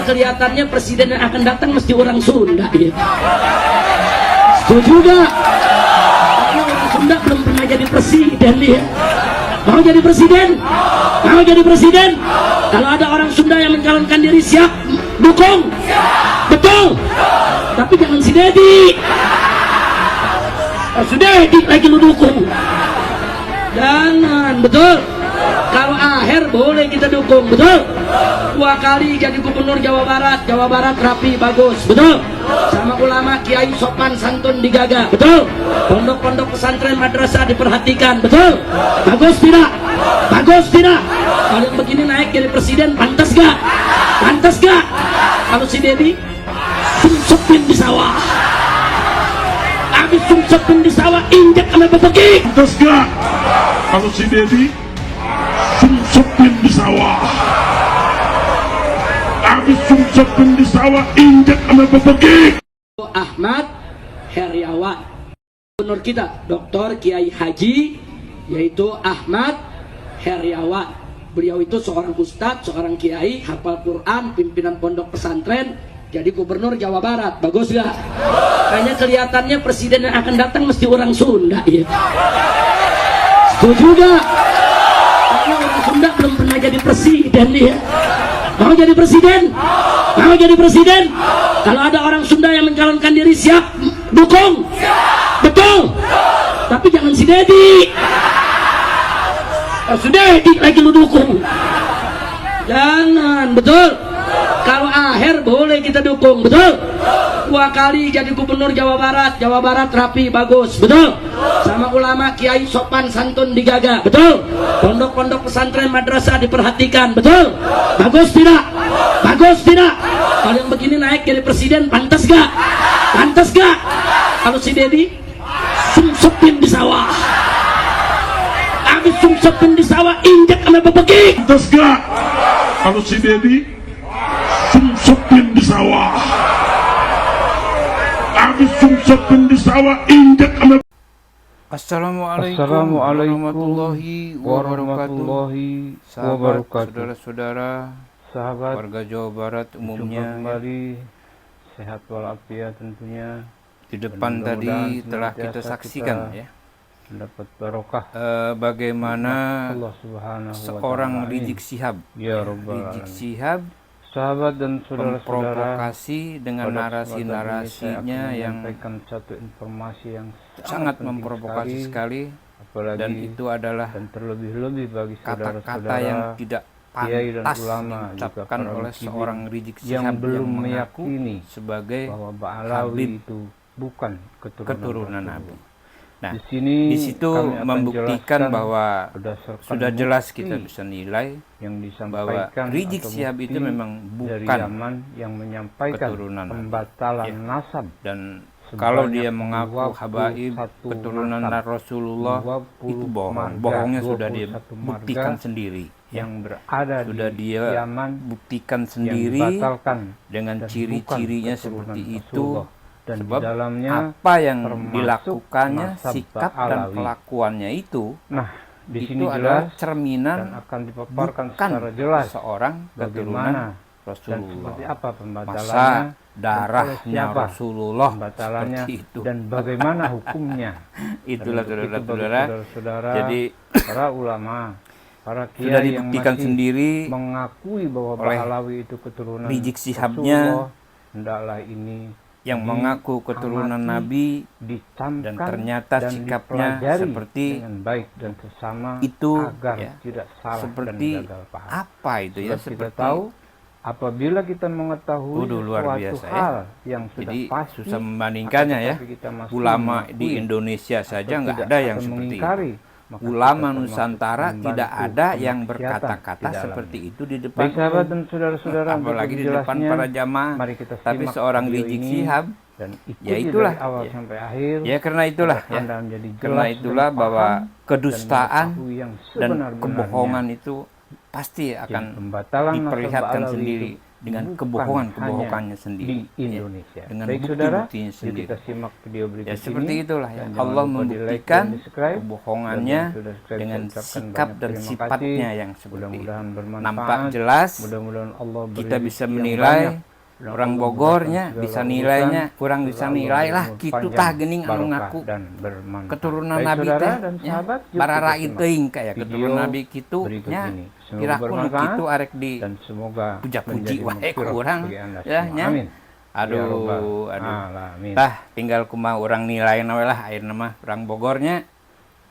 kelihatannya presiden yang akan datang mesti orang Sunda ya. Setuju gak? Karena orang Sunda belum pernah jadi presiden ya. Mau jadi presiden? Mau jadi presiden? Kalau ada orang Sunda yang mencalonkan diri, siap dukung? Betul? Tapi jangan si Dedi. Si Dedi lagi lu dukung. Jangan, betul? Kalau Aher boleh kita dukung, betul? 2 kali jadi gubernur Jawa Barat rapi, bagus, betul? Sama ulama, kiai sopan santun digaga, betul? Pondok-pondok pesantren madrasah diperhatikan, betul? Bagus tidak? Bagus tidak? Kalau yang begini naik jadi presiden, pantas gak? Pantas gak? Kalau si Dedi sungsepin di sawah, habis sungsepin di sawah, injek sama bebeki, pantas gak? Kalau si Dedi sungsepin di sawah, habis sungsepin di sawah, injek sama bebeki. Ahmad Heriawan, gubernur kita Dr. Kiai Haji, yaitu Ahmad Heriawan. Beliau itu seorang ustadz, seorang kiai, hafal Quran, pimpinan pondok pesantren, jadi gubernur Jawa Barat. Bagus gak? Kayaknya kelihatannya presiden yang akan datang mesti orang Sunda ya. Setuju gak? Karena orang Sunda belum pernah jadi presiden ya. Mau jadi presiden? Mau jadi presiden? Kalau ada orang Sunda yang mencalonkan diri, siap dukung? Betul? Tapi jangan si Dedi. Si Dedi lagi lu dukung. Jangan, betul? Kalau Aher boleh kita dukung, betul? 2 kali jadi gubernur Jawa Barat rapi, bagus, betul? Sama ulama, kiai sopan santun digaga, betul? Pondok-pondok pesantren madrasah diperhatikan, betul? Bagus tidak? Bagus tidak? Kalau yang begini naik jadi presiden, pantas gak? Pantas gak? Kalau si Dedi sungsepin di sawah, habis sungsepin di sawah, injek sama bebeki, Pantas gak? Kalau si Dedi sungsepin di sawah, habis sungsepin di sawah, injek sama. Assalamualaikum warahmatullahi wabarakatuh. Sahabat, saudara-saudara, sahabat warga Jawa Barat umumnya, kembali sehat walafiat tentunya. Di depan tadi telah kita saksikan ya, mendapat barokah bagaimana Allah Subhanahu seorang Rizik Syihab, Rizik Syihab, sahabat dan saudara-saudara, memprovokasi dengan narasi-narasinya yang satu informasi yang sangat memprovokasi sekali, apalagi, dan itu adalah dan terlebih-lebih bagi kata-kata yang tidak pantas diucapkan oleh seorang Rizik Syihab yang belum meyakini sebagai bahwa Ba'alawi itu bukan keturunan Nabi. Nah, di situ membuktikan bahwa sudah jelas kita bisa nilai yang bahwa Rizik Syihab itu memang bukan yang menyampaikan keturunan pembatalan nasab, dan kalau dia mengaku habaib keturunan Rasulullah itu bohong. Bohongnya sudah dia buktikan sendiri. Yang berada sudah dia buktikan sendiri dengan ciri-cirinya seperti itu. Dan sebab dalamnya apa yang dilakukannya, sikap dan kelakuannya itu, di sini adalah cerminan dan akan dipaparkan secara jelas seorang keturunan Rasulullah. Dan seperti apa pembatalannya, masa darahnya Rasulullah seperti itu, dan bagaimana hukumnya. Itulah saudara-saudara. Jadi para ulama, para kiai sudah dibuktikan yang sendiri mengakui bahwa Ba'alawi itu keturunan Rizik Syihabnya, hendaklah ini yang mengaku keturunan Nabi dan ternyata sikapnya seperti dengan baik dan sesama itu agar tidak salah seperti dan gagal paham. Apa itu ya? Seperti kita tahu, apabila kita mengetahui suatu hal yang sudah jadi pasti, susah membandingkannya ya. Ulama di Indonesia saja nggak ada yang seperti itu. Ulama Nusantara tidak ada yang berkata-kata seperti itu di depan sahabat dan saudara-saudara, apalagi di depan para jamaah. Tapi seorang Rizik Syihab, dan ya itulah awal sampai akhir. Ya karena itulah karena itulah bahwa kedustaan dan kebohongan itu pasti akan diperlihatkan sendiri dengan bukan kebohongannya hanya sendiri, di Indonesia. ya, dengan Baik saudara, bukti-buktinya yuk sendiri. kita simak video berikut Ya seperti ini. itulah ya, Dan jangan Allah lupa di like membuktikan dan di subscribe. kebohongannya Bagi yang sudah subscribe, dengan saya ucapkan sikap banyak dan terima sifatnya kasih. yang seperti itu. Mudah-mudahan bermanfaat. Nampak jelas, Mudah-mudahan Allah beri kita bisa yang menilai. banyak. Dan Orang Allah Bogornya mudahkan bisa segala nilainya, urusan. kurang bisa Allah nilai lah, berumur gitu panjang, tah gening anu barokah, ngaku dan bermanfaat. keturunan Baik, Nabi saudara teh dan ya, sahabat, yuk barara kita simak teuing kayak video keturunan Nabi kitu berikut nya. ini. Semoga Kira-kira bermanfaat kitu arek di dan semoga puja-puji menjadi wae maghfirah kurang bagi Anda ya semua. nya. Amin. Ya Rabbal Aduh. Alamin. Tah tinggal kumaha urang nilain we lah ayeuna mah urang Bogornya.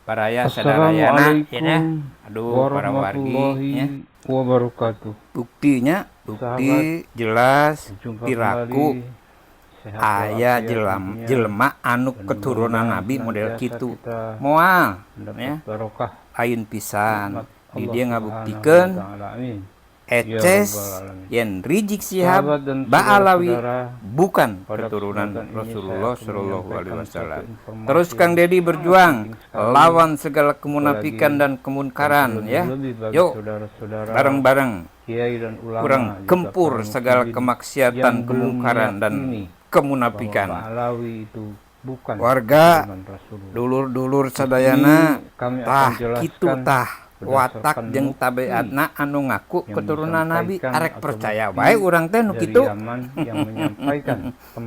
Baraya sadarayana ya. Aduh para wargi ya. Wabarakatuh. Bukti Sahabat, jelas jumpa piraku kembali. Sehat aya walafiat tentunya. jelema anu Dan keturunan mudah-mudahan Nabi model senantiasa kitu kita moal mendapat ya barokah ayeun pisan nikmat di Allah dia Subhanahu ngabuktikeun wa Ta'ala. Amin. eces Ya Rabbal Alamin. yen Rizik Syihab Sahabat dan Ba'alawi saudara-saudara, bukan pada keturunan kesempatan ini Rasulullah saya akan Shallallahu Alaihi menyampaikan Wasallam. satu informasi Terus Kang Dedi yang berjuang sangat penting sekali. lawan segala kemunafikan Apalagi dan kemunkaran ya. lebih-lebih bagi Yuk saudara-saudara, bareng-bareng kiai dan ulama, kurang juga kempur para segala muslimin kemaksiatan, yang belum kemungkaran dan meyakini kemunafikan. bahwa Ba'alawi itu bukan Warga, keturunan Rasulullah. dulur-dulur sadayana Kami akan tah jelaskan kitu tah watak berdasarkan jeung bukti tabeatna anu ngaku yang keturunan Nabi disampaikan arek atau percaya bukti wae urang teh nu dari kitu. Yaman yang menyampaikan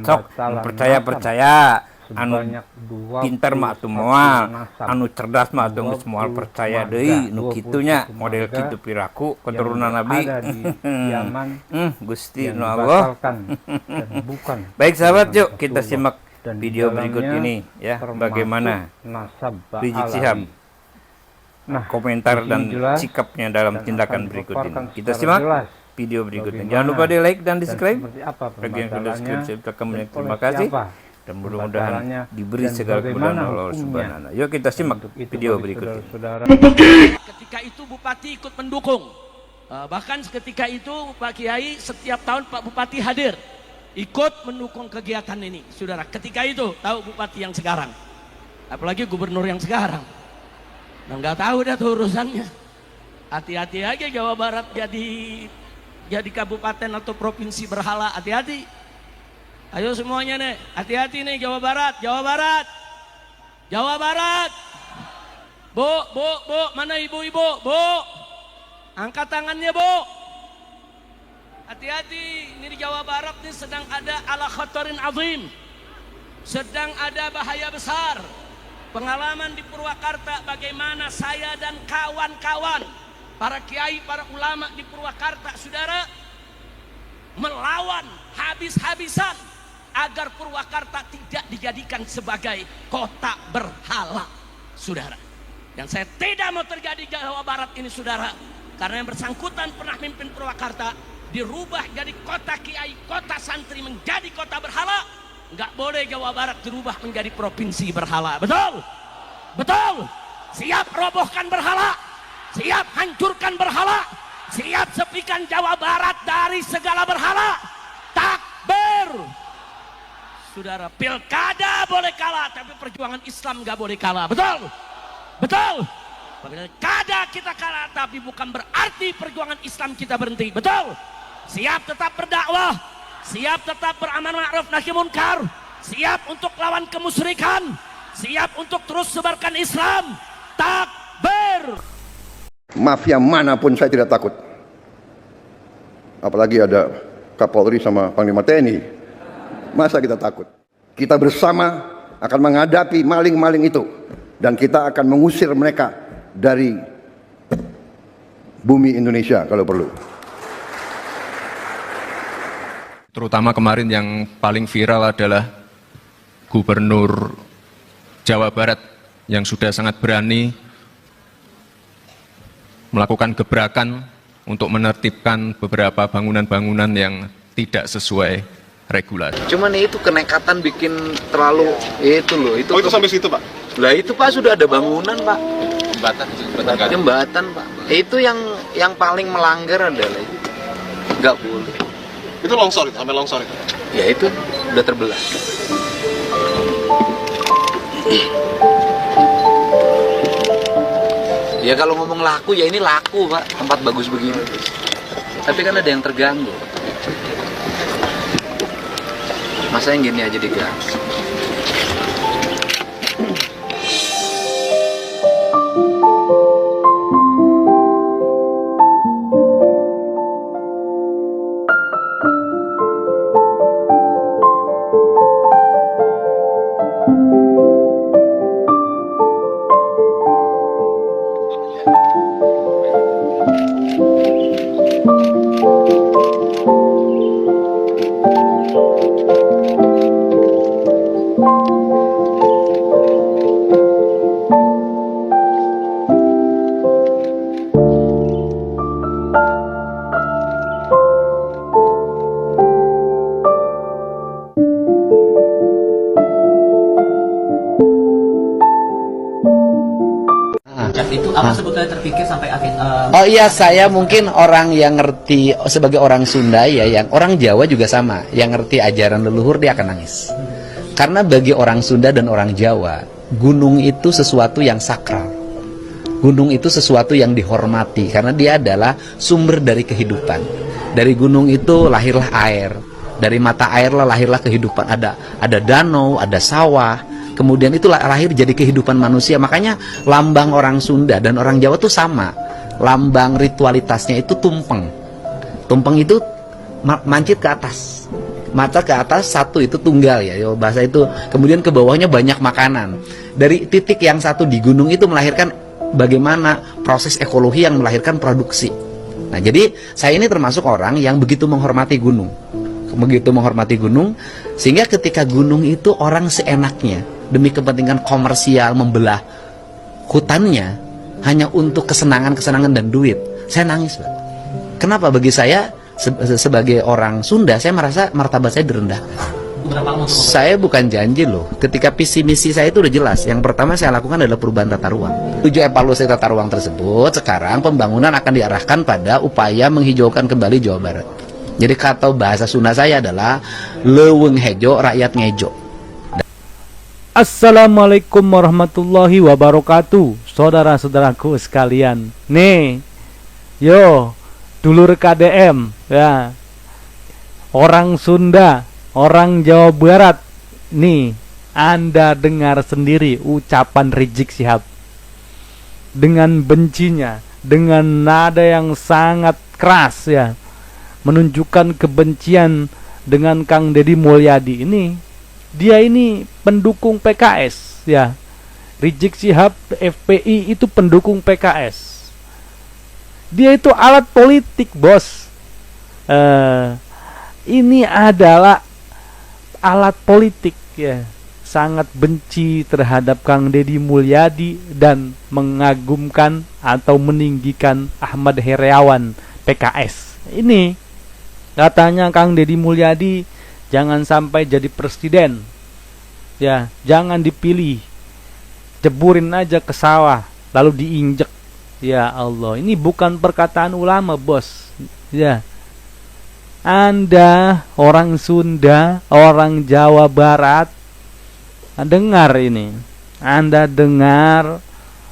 Sok pembatalan percaya anu sebanyak 21 pinter mah atuh moal, nasab. anu cerdas mah atuh geus moal 20 percaya marga, deui nu 21 kitunya model marga kitu piraku yang keturunan Nabi. ada di Yaman Gusti yang nu Allah. dibatalkan dan bukan Baik sahabat, yuk keturunan kita Rasulullah. simak Dan video di berikut dalamnya ini ya, termasuk bagaimana nasab Rizik Ba'alawi. Syihab Nah, komentar di sini dan jelas sikapnya dalam dan tindakan akan berikut dipaparkan ini. Kita secara simak jelas video berikutnya. bagaimana Jangan lupa di like dan di dan subscribe. seperti apa Bagi yang sudah pembatalannya subscribe, saya ucapkan banyak dan terima oleh kasih. siapa Dan mudah-mudahan pembatalannya diberi dan segala kemudahan bagaimana Allah hukumnya. Subhanahu wa Ta'ala. Yuk kita simak Untuk itu video bagi berikut ini. saudara-saudara, Ketika itu Bupati ikut mendukung. Bahkan ketika itu Pak Kiai setiap tahun Pak Bupati hadir. Ikut mendukung kegiatan ini. Saudara, ketika itu tahu Bupati yang sekarang. Apalagi gubernur yang sekarang. Nah, nggak tahu dah tuh urusannya. Hati-hati aja Jawa Barat jadi kabupaten atau provinsi berhala. Hati-hati. Ayo semuanya nih, hati-hati nih Jawa Barat, Jawa Barat. Jawa Barat. Bu, mana ibu-ibu? Bu. Angkat tangannya, Bu. Hati-hati, ini di Jawa Barat nih sedang ada ala khatarin azim. Sedang ada bahaya besar. Pengalaman di Purwakarta bagaimana saya dan kawan-kawan, para kiai, para ulama di Purwakarta, saudara, melawan habis-habisan agar Purwakarta tidak dijadikan sebagai kota berhala, saudara. Dan saya tidak mau terjadi di Jawa Barat ini, saudara, karena yang bersangkutan pernah mimpin Purwakarta dirubah jadi kota kiai, kota santri menjadi kota berhala. Nggak boleh Jawa Barat dirubah menjadi provinsi berhala. Betul? Betul? Siap robohkan berhala, siap hancurkan berhala, siap sepikan Jawa Barat dari segala berhala. Takbir. Saudara, pilkada boleh kalah, tapi perjuangan Islam nggak boleh kalah. Betul? Betul? Pilkada kita kalah, tapi bukan berarti perjuangan Islam kita berhenti. Betul? Siap tetap berdakwah, siap tetap beramal ma'ruf nahi munkar, siap untuk lawan kemusyrikan, siap untuk terus sebarkan Islam. Takbir. Mafia manapun saya tidak takut. Apalagi ada Kapolri sama Panglima TNI. Masa kita takut? Kita bersama akan menghadapi maling-maling itu. Dan kita akan mengusir mereka dari bumi Indonesia kalau perlu. Terutama kemarin yang paling viral adalah Gubernur Jawa Barat yang sudah sangat berani melakukan gebrakan untuk menertibkan beberapa bangunan-bangunan yang tidak sesuai regulasi. Cuman itu kenekatan bikin terlalu itu loh. Itu sampai situ, Pak? Lah itu Pak sudah ada bangunan Pak. Jembatan Pak. Itu yang paling melanggar adalah itu. Nggak boleh. Itu longsor, itu sampai longsor itu. Ya itu udah terbelah. Ya kalau ngomong laku ya ini laku Pak, tempat bagus begini. Tapi kan ada yang terganggu. Masa yang gini aja digas. Itu apa sebetulnya terpikir sampai akhir? Oh iya, saya mungkin orang yang ngerti sebagai orang Sunda ya, yang orang Jawa juga sama, yang ngerti ajaran leluhur dia akan nangis. Karena bagi orang Sunda dan orang Jawa, gunung itu sesuatu yang sakral. Gunung itu sesuatu yang dihormati karena dia adalah sumber dari kehidupan. Dari gunung itu lahirlah air. Dari mata air lahirlah kehidupan. Ada danau, ada sawah. Kemudian itu lahir jadi kehidupan manusia. Makanya lambang orang Sunda dan orang Jawa tuh sama. Lambang ritualitasnya itu tumpeng. Tumpeng itu mancit ke atas. Mata ke atas, satu itu tunggal ya. Bahasa itu. Kemudian ke bawahnya banyak makanan. Dari titik yang satu di gunung itu melahirkan bagaimana proses ekologi yang melahirkan produksi. Nah, jadi saya ini termasuk orang yang begitu menghormati gunung. Begitu menghormati gunung, sehingga ketika gunung itu orang seenaknya demi kepentingan komersial membelah hutannya hanya untuk kesenangan-kesenangan dan duit, saya nangis, Pak. Kenapa? Bagi saya sebagai orang Sunda, saya merasa martabat saya direndahkan. Saya bukan janji loh. Ketika visi misi saya itu udah jelas. Yang pertama saya lakukan adalah perubahan tata ruang. Tujuh evaluasi tata ruang tersebut, sekarang pembangunan akan diarahkan pada upaya menghijaukan kembali Jawa Barat. Jadi kata bahasa Sunda saya adalah leuweung hejo rakyat ngejo. Assalamualaikum warahmatullahi wabarakatuh, saudara-saudaraku sekalian. Nih, yo, dulur KDM, ya, orang Sunda, orang Jawa Barat. Nih, Anda dengar sendiri ucapan Rizik Syihab dengan bencinya, dengan nada yang sangat keras ya, menunjukkan kebencian dengan Kang Deddy Mulyadi ini. Dia ini pendukung PKS ya. Rizik Syihab FPI itu pendukung PKS. Dia itu alat politik, bos. Ini adalah alat politik ya. Sangat benci terhadap Kang Deddy Mulyadi dan mengagumkan atau meninggikan Ahmad Heriawan PKS. Ini katanya Kang Deddy Mulyadi jangan sampai jadi presiden. Ya, jangan dipilih. Ceburin aja ke sawah lalu diinjek. Ya Allah, ini bukan perkataan ulama, bos. Ya. Anda orang Sunda, orang Jawa Barat, dengar ini. Anda dengar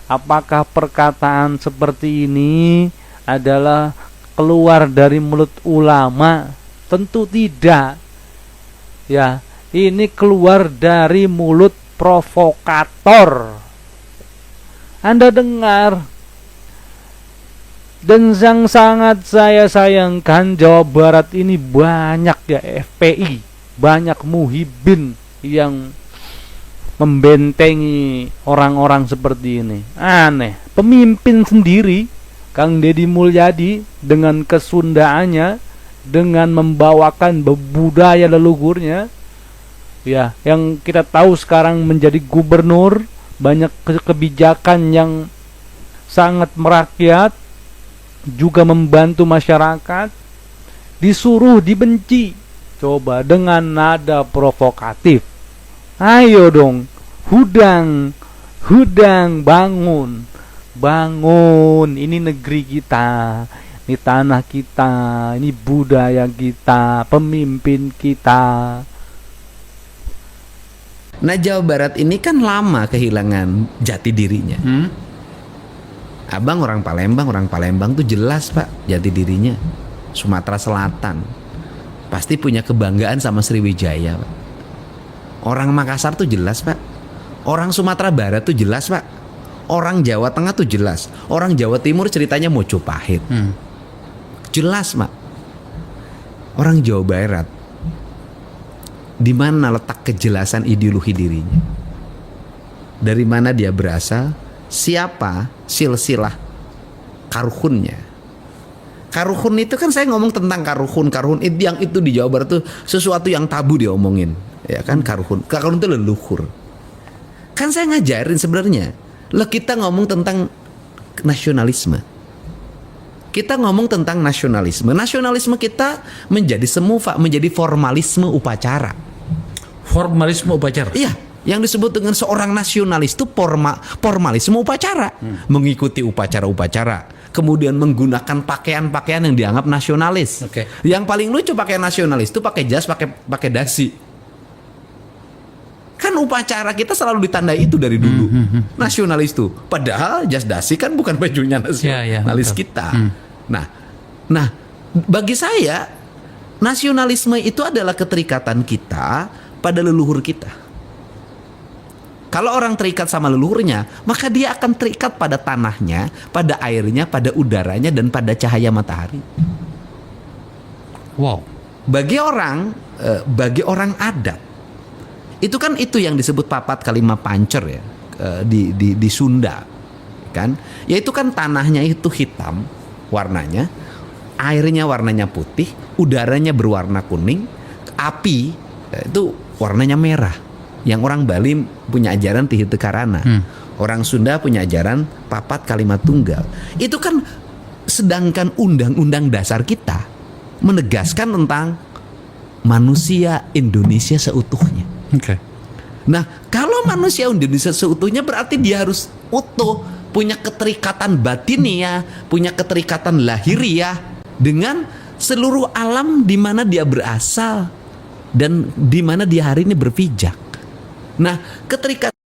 apakah perkataan seperti ini adalah keluar dari mulut ulama? Tentu tidak. Ya, ini keluar dari mulut provokator. Anda dengar. Dan yang sangat saya sayangkan, Jawa Barat ini banyak ya FPI, banyak muhibin yang membentengi orang-orang seperti ini. Aneh, pemimpin sendiri Kang Deddy Mulyadi dengan kesundaannya, dengan membawakan budaya leluhurnya, ya, yang kita tahu sekarang menjadi gubernur, banyak kebijakan yang sangat merakyat, juga membantu masyarakat, disuruh dibenci. Coba dengan nada provokatif. Ayo dong, hudang, bangun. Bangun, ini negeri kita, ini tanah kita, ini budaya kita, pemimpin kita. Nah, Jawa Barat ini kan lama kehilangan jati dirinya. Abang orang Palembang tuh jelas, Pak, jati dirinya. Sumatera Selatan pasti punya kebanggaan sama Sriwijaya, Pak. Orang Makassar tuh jelas, Pak. Orang Sumatera Barat tuh jelas, Pak. Orang Jawa Tengah tuh jelas. Orang Jawa Timur ceritanya Mojopahit. Jelas, Pak. Orang Jawa Barat, di mana letak kejelasan ideologi dirinya? Dari mana dia berasal? Siapa silsilah karuhunnya? Karuhun itu kan saya ngomong tentang karuhun yang itu di Jawa Barat tuh sesuatu yang tabu diomongin, ya kan? Karuhun itu leluhur. Kan saya ngajarin sebenarnya. Lah kita ngomong tentang nasionalisme. Kita ngomong tentang nasionalisme. Nasionalisme kita menjadi semu, menjadi formalisme upacara. Formalisme upacara. Iya, yang disebut dengan seorang nasionalis itu formalisme upacara. Mengikuti upacara-upacara. Kemudian menggunakan pakaian-pakaian yang dianggap nasionalis. Yang paling lucu pakaian nasionalis itu pakai jas, pakai dasi. Kan upacara kita selalu ditandai itu dari dulu. Nasionalis itu. Padahal jas dasi kan bukan bajunya nasionalis kita. Nah, bagi saya nasionalisme itu adalah keterikatan kita pada leluhur kita. Kalau orang terikat sama leluhurnya, maka dia akan terikat pada tanahnya, pada airnya, pada udaranya, dan pada cahaya matahari. Wow. Bagi orang adat, itu kan itu yang disebut papat kalima pancer ya, di Sunda, kan? Yaitu kan tanahnya itu hitam warnanya, airnya warnanya putih, udaranya berwarna kuning, api itu warnanya merah. Yang orang Bali punya ajaran Tihite Karana, orang Sunda punya ajaran papat kalimat tunggal. Itu kan, sedangkan undang-undang dasar kita menegaskan tentang manusia Indonesia seutuhnya. Nah, kalau manusia Indonesia seutuhnya berarti dia harus utuh, punya keterikatan batiniah, punya keterikatan lahiriah dengan seluruh alam di mana dia berasal dan di mana dia hari ini berpijak. Nah, keterikatan